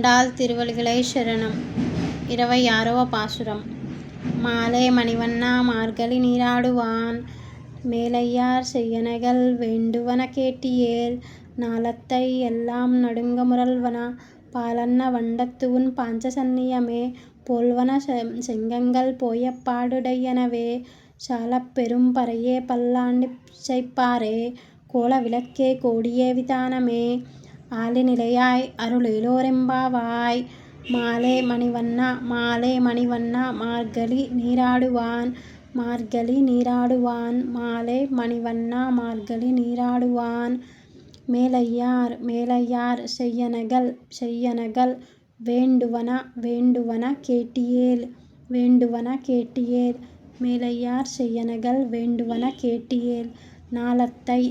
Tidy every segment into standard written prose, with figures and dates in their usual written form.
ஆண்டாள் திருவடிகளே சரணம். 26వ பாசுரம். மாலே மணிவண்ணா மார்கழி நீராடுவான் மேலையார் செய்யனைகள் வேண்டுவன கேட்டியேல் நாளத்தை எல்லாம் நடுங்க முரல்வன பாலன்ன வண்டத்துஉன் பாஞ்ச சன்னியமே போல்வன செங்கண்கள் போயப்பாடு டையனவே சாலப் பெரும் பறையே பல்லாண்டி செய்ப்பாரே கோல விளக்கே கோடியே விதானமே ஆலிநிலையாய் அருளேலோரெம்பாவாய். மாலே மணிவண்ணா மாலே மணிவண்ணா மார்கழி நீராடுவான் மார்கழி நீராடுவான் மாலே மணிவண்ணா மார்கழி நீராடுவான் மேலையார் மேலையார் செய்யனைகள் வேண்டுவன வேண்டுவன கேட்டியேல் வேண்டுவன கேட்டியேல் மேலையார் செய்யனைகள் வேண்டுவன கேட்டியேல் நாளத்தை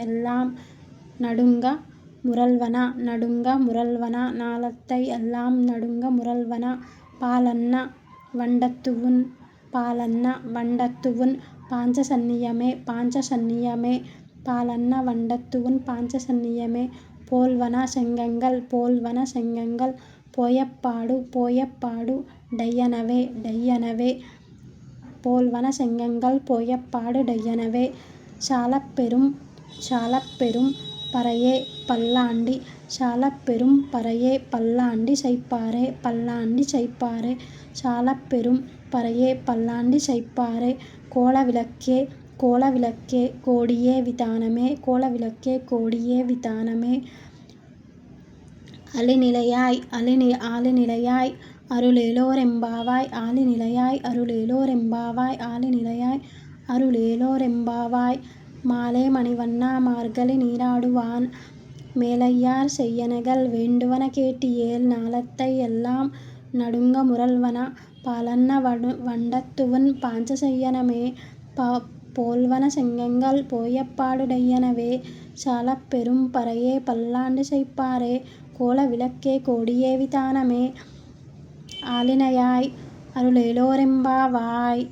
எல்லாம் நடுங்க முரல்வன நடுங்க முரல்வன நாளத்தை எல்லாம் நடுங்க முரல்வன பாலன்ன வண்டத்துஉன் பாஞ்ச சன்னியமே பாஞ்ச சன்னியமே பாலன்ன வண்டத்துஉன் பாஞ்ச சன்னியமே போல்வன செங்கண்கள் போயப்பாடு டையனவே போல்வன செங்கண்கள் போயப்பாடு டையனவே சாலப் பெரும் பறையே பல்லாண்டி செய்ப்பாரே சாலப் பெரும் பறையே பல்லாண்டி செய்ப்பாரே கோல விளக்கே கோடியே விதானமே ஆலிநிலையாய் அருளேலோரெம்பாவாய். மாலே மணிவண்ணா மார்கழி நீராடுவான் மேலையார் செய்யனைகள் வேண்டுவன கேட்டியேல் நாளத்தை எல்லாம் நடுங்க முரல்வன பாலன்ன வண்டத்துஉன் பாஞ்ச சன்னியமே போல்வன செங்கண்கள் போயப்பாடு டையனவே சாலப் பெரும் பறையே பல்லாண்டி செய்ப்பாரே கோல விளக்கே கோடியே விதானமே ஆலிநிலையாய் அருளேலோரெம்பாவாய்.